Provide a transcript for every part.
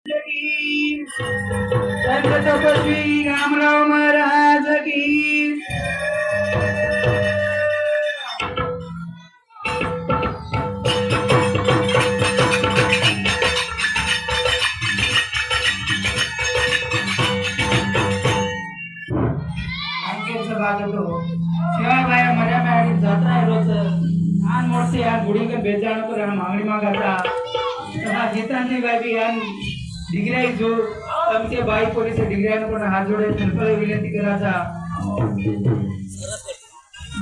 की संत तपस्वी रामराव महाराज की अंकेचं बागतो शिवाय बाया मर्या मॅडी जात्रा रोज आन मोडसे या गुडीकर बेजाण कर मागणी मागाचा तथा जितांची बाई या डिग्री जो तमचे बाई पोलीस डिग्री पण हात जोडे संकल्प विनंती करायचा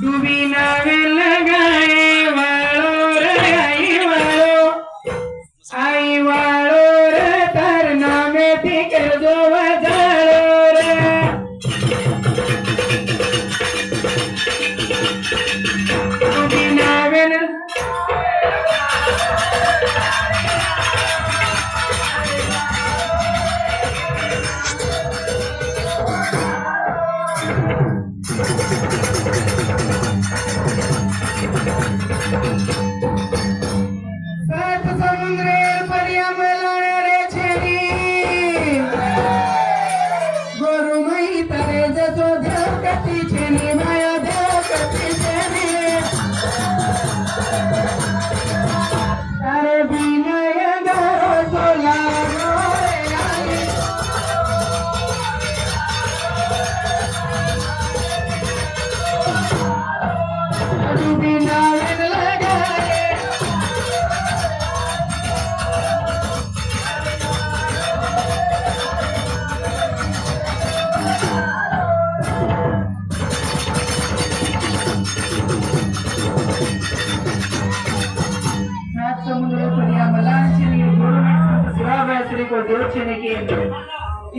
डुबी नावे लगाए वाळो रे आई वाळो रे तर नामे ती करजो वजाळो रे डुबी नावे सात समुद्रेर परियामलाण रे छेनी गोरु मई तरे जसो देव कती छेनी माया देव कती छेनी तारे बिनय गरो सोला को देव छेने के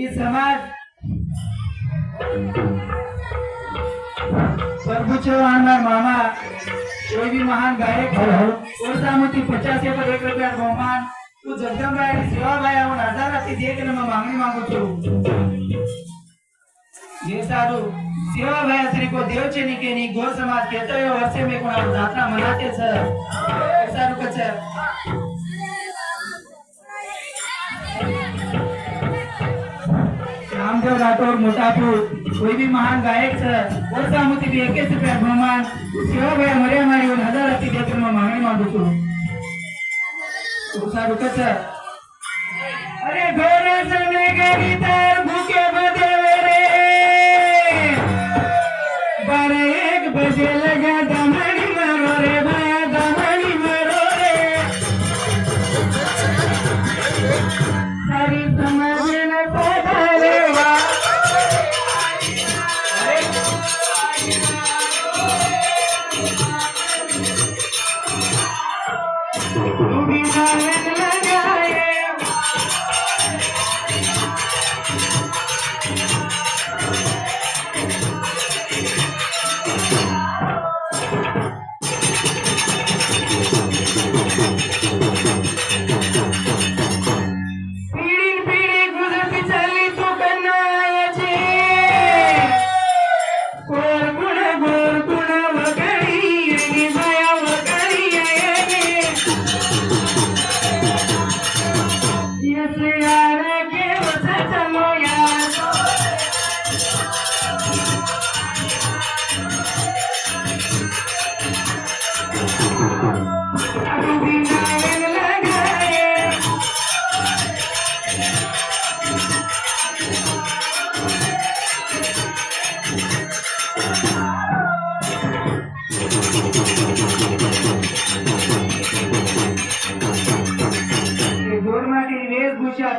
इस समाज सर्वोच्च मामा कोई भी महान गायक और सामती 50 पर 1 रुपया बहुमान तू जगदंबा सेवा भाई आवून हजाराची देख मैं मागणी मागू छू ये सारू सेवा भाई श्री को देव छेने के नी गौर समाज कहते हो वर्षे में कोणा जात्रा मनाते छ सारू कछ रामदेव राठौर मोटापुर कोई भी महान गायक छ और सामती भी 21 रुपया बहुमान सेवा भाई मर्या मारी 1000 अति देख मैं मागणी मागू छू तुसा रुकच अरे घोर सने गरी तार भूखे बदेवे रे 12-1 बजे लगा दमड़ी मारो रे भाया दमड़ी मारो रे सारी समाज ने पधारे वा तू भी नालन लगाए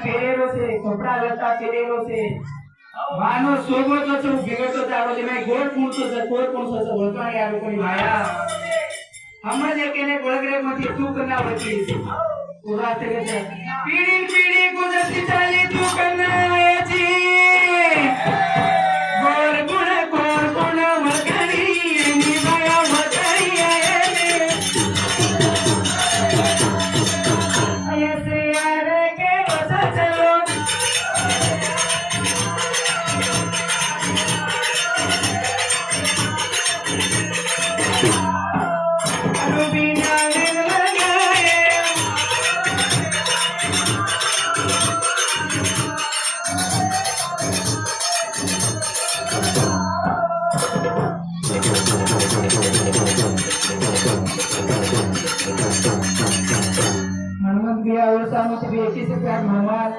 फेरेलो से कपड़ा लता फेरेलो से मानो सोबतो छ बिगडतो जाडो ले मैं गोड पुणतो छ कोर पुणतो छ बोलतो या लोकोनी भाया हमर जे केने गोळगरे मध्ये तू करना होती पुरा तेरे से पीढ़ी गुजरती चली तू करना याची गोर गुण वगरी नी भाया वगरी ऐसे यार के बसा चलो से प्यार मेहमान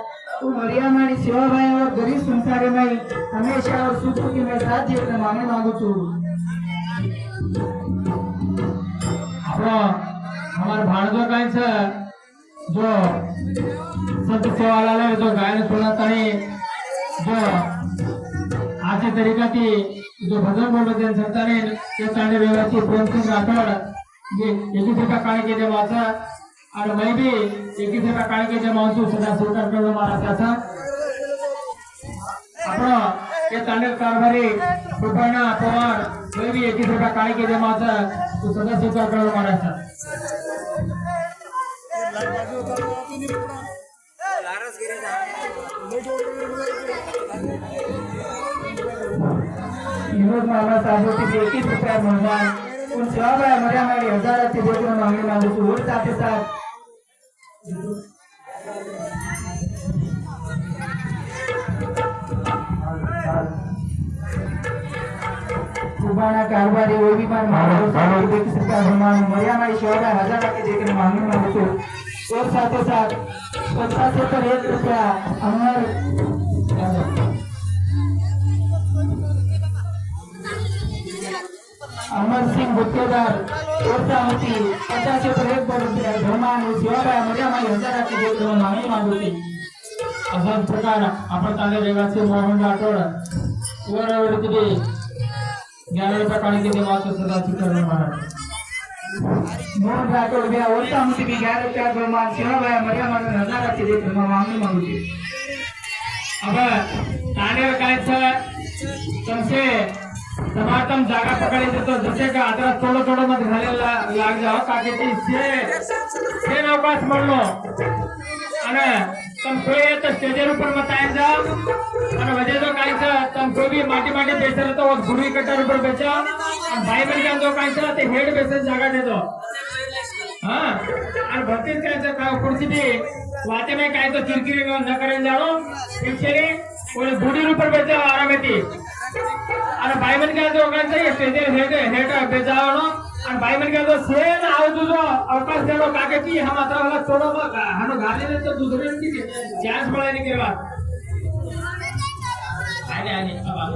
तू मरियम आणि शिवाबाई और गरीब संसारे में हमेशा और सुख की मैं साथ जी अपने मांगे मांगू छू આપણો हमारे भाणजो काई छे जो संत सेवालाल जो गायन सुनाता है जो आजच्या तरीकाती जो भजन बोलते हैं संताने ते चांडे व्यवस्थित प्रेमसिंग राठोड जे 21 रुपया काळे के जे वाचा और मैं भी 21 रुपया काळे के जे मावसू सदा स्वीकार करलो मारा त्याचा આપણો के तांडेल कारभारी कृपणा पवार मैं भी 21 रुपया काळे के जे मावचा तो सदा स्वीकार करलो मारा था विनोद मामा साहब की 21 रुपया मेहमान उन शिवाबाई मरियम आणि हजाराची देखील मागणी मागू छू और साथ ही साथ कुबाना कारभारी वो भी मान मारो साहब 21 रुपया मेहमान मरियम आणि शिवाबाई हजाराची देखील मागणी मागू छू और साथ ही साथ 50 पर 1 रुपया अमर सिंह गुत्तेदार कोर्टावती 50 पर 1 रुपया धर्मान शिवाबाई मरियम आणि हजाराची देखील मागणी मागू छू अशाच प्रकार आपण तांडे रहिवासी मोहन राठोड वरवडती 11 रुपया काळे के जे मावचा सदा स्वीकार करलो मारा मोहन राठोड भी ओरता मुझे भी 11 रुपया धर्मान शिवाबाई मरियम आणि हजाराची देखील मागणी मागू छू अब तांडे काय तुमसे समातम जागा पकड़ी देतो जैसे का आदरा थोड़ा थोड़ा मत घाले लाग जाओ ताकि से अवकाश મળનો અને તમ કોઈ તો સ્ટેજ ઉપર મત આવી જાઓ અને વજે તો કાઈ છે તમ કોઈ भी माटी माटी बेचर तो वो गुड़ी कटर ऊपर बेचा और भाई बन गया तो काई છે ते हेड बेचर जागा दे दो हां और भक्ति काय છે का कुर्सी भी वाते में काय तो किरकिरी न करे जानो पिछे वो गुड़ी ऊपर बेचा आराम थी અને ભાઈ બન ગયા તો કાઈ છે સ્ટેજ हेड बेचावनो और भाई बन गया तो सेन आओ तुझो अवकाश देलो काके की हम अतरा वाला छोड़ो हनो गाली ने तो दूसरे की चांस बढ़ाई नहीं करवा आने अब आ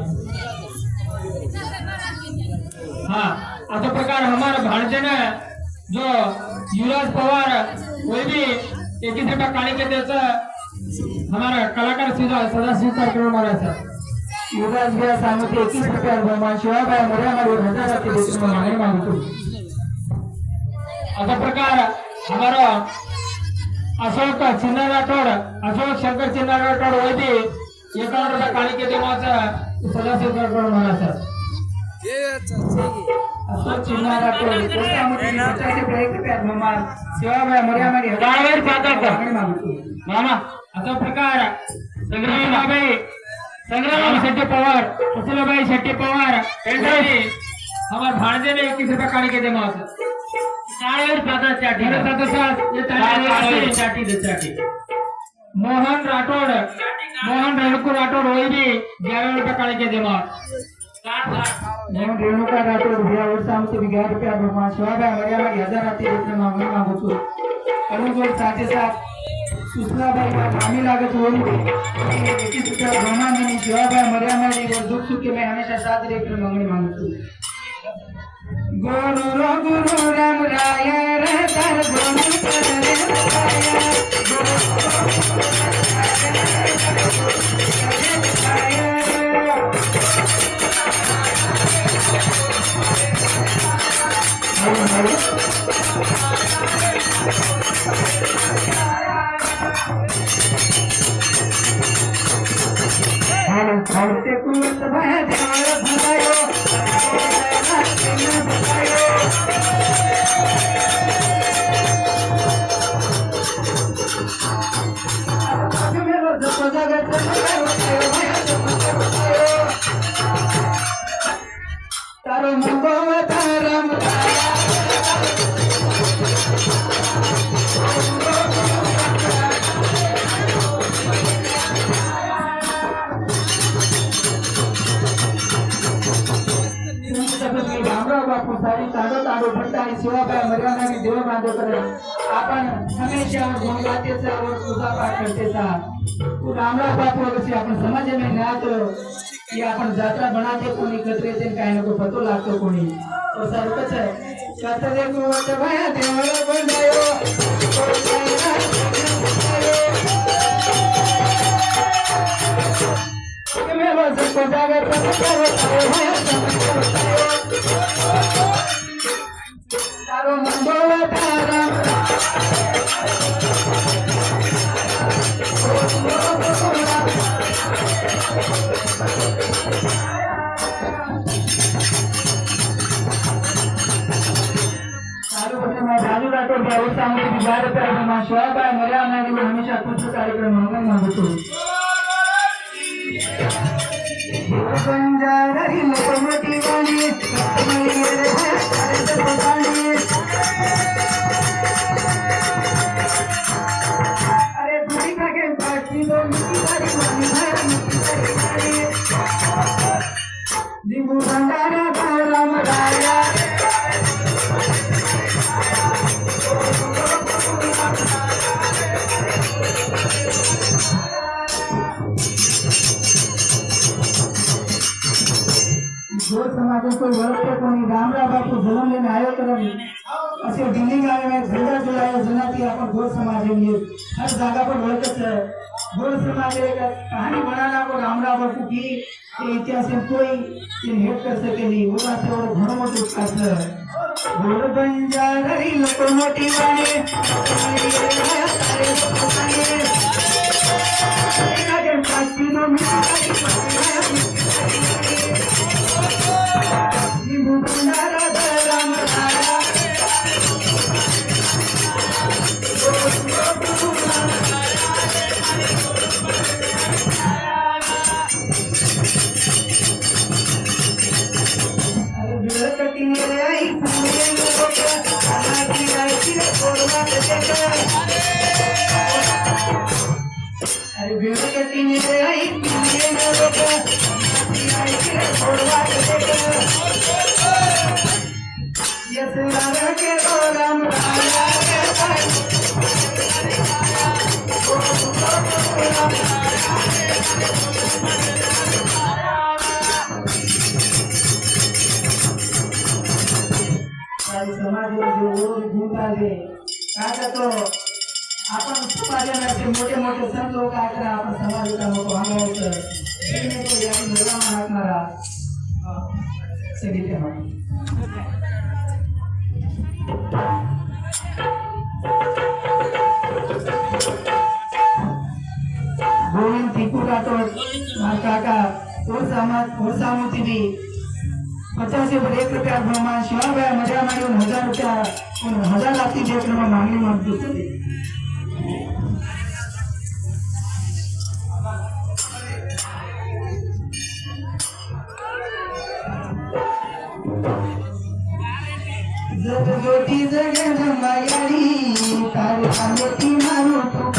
हां असा प्रकार हमारा भाणजे ने जो युवराज पवार कोई भी 21 रुपया काळे के त्याचा हमारा कलाकार सदा स्वीकार करून मारायचा युवराज भैया सामने 21 रुपया मेहमान शिवाबाई मरियम आणि हजाराची देखील मागणी मागू छू असा प्रकार हमारा अशोक चिन्ना राठोड अशोक शंकर चिन्ना राठोड वो भी 51 रुपया काळे के जे मावचा सदा स्वीकार करून मारायचा अशोक चिन्ना राठोड कोर्टा मुझे 50 पर 1 रुपया मेहमान शिवाबाई मरियम आणि गावावर पाहता मागणी मागू छू मामा असा प्रकार संग्राम शेट्टी पवार सुशीलाबाई शेट्टी पवार यांच्यासाठी हमार भाणजे ने 21 रुपया काळे के जे मावचा चाळीवर पाहता चाटी ये ताळी चाटी दे चाटी मोहन राठोड मोहन रेणुका राठोड वही भी 11 रुपया काळे के जे मावचा मोहन रेणुका राठोड भैया और सामने भी 11 रुपया मेहमान शिवाबाई मरियम आणि हजाराची देखील मागणी मागू छू अनुगोल साथ ही साथ सुशीलाबाई मामी लागत होली 21 रुपया मेहमान आणि शिवाबाई मरियम आणि दुख सुख के मैं हमेशा साथ देखकर मांगणी मांगू छू गुरु राम राय रे तार गुरु रे ते कुलत भय ध्यान भलायो तारो मुंगो तारम बापू सारी ताडो ताडो भट्टा शिवाबाई मरियम आणि देव बांधो करे आपण हमेशा भगवातेचा और पूजा पाठ करते था तो रामराव बापू कशी आपण समाज में ना तो कि आपण जात्रा बनाते कोणी कचरे ते काय नको पतो लागतो कोणी तो सारखंच आहे कचरे कुवत भया देवळ बनायो मैं बस को जागर पर तारो मंगोला तारा राजू राठोड भाऊ सांगते की 12 रुपये शोभाबाई मर्यादा में हमेशा कुछ कार्यक्रम मांगतो बंजारी लोकमती वाली अरे बुरी का के पार्टी दो मिट्टी वाली वाली दिबू बंजारा राम राया घोर समाज को वरते कोणी रामराव बापू जन्म लेने आयो तर असे बिल्डिंग आले में झंडा जुलायो जनाती आपण घोर समाज में हर जगह पर वरतच है घोर समाज एक कहानी बनाना को रामराव बापू की ये इतिहास में कोई ये हेट कर सके नहीं वो बात और घणो मोटो खास है घोर बंजारी लोकोमोटी वाले के पासी नो अरे बेटा कटी मेरे आई ये ना रोका आई के छोड़वा के ये राजा के राम राजा के समाज में जो रोज घूमता है काका तो आपण समाजाचे मोठे मोठे संत लोक काय करा आपण समाजाचा मोठा भागवत इने तो या मुला मारणारा सगळे म्हणा गोविंद टिपू राठोड काका और सामोती भी 50 पर 1 रुपया भगवान शिवाबाई मजा मारी 1000 रुपया 1000 लाती देखने में मांगनी मांगतो जग ज्योति जगन मायारी तारे सामोती मारो तो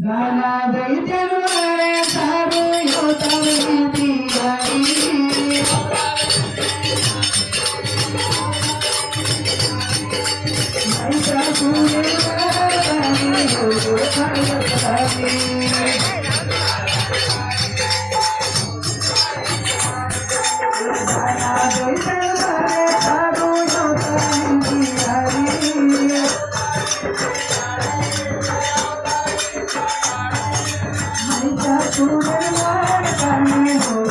गाना दैत्यान मारे सारू योतावली दिवाळी मैसा सुरे वाली हो खाली गाना दैत्यान मारे सारू योतावली दिवाळी मैसा सुरे वाली हो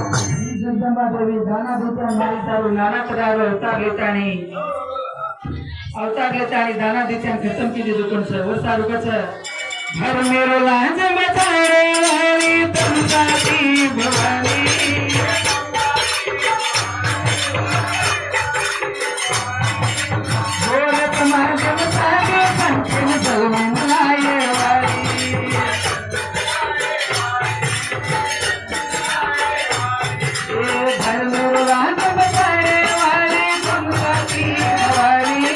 जगदंबादेवी दाना देत्या मारी सारू नाना पदार अवतार लेतानी दाना देत्या खत्म की दुकान से वो सारू कस घर मेरो लांज मचारे वाली तुमका की भवानी बोलत मार्ग सागे पंचन जलमन लाए वाली घर मेरो लांज मचारे वाली तुमका की भवानी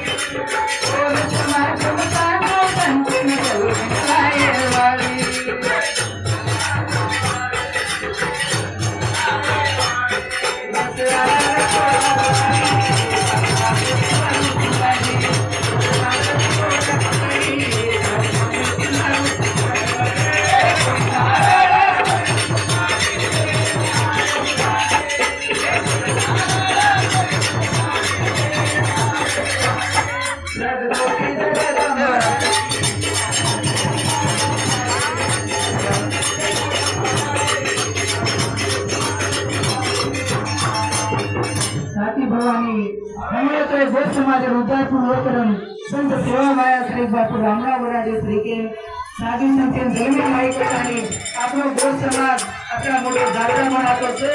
बोलत मार्ग सागे पंचन जलमन लाए वाली साथी भवानी हमारे तो गोष्ठ समाज रुद्रपुर लोकरम संत सेवा माया श्री बापू रामराव वराडे श्री के साधु संत जलमी माई को आपलो गोष्ठ समाज अपना मोठे दादा म्हणतो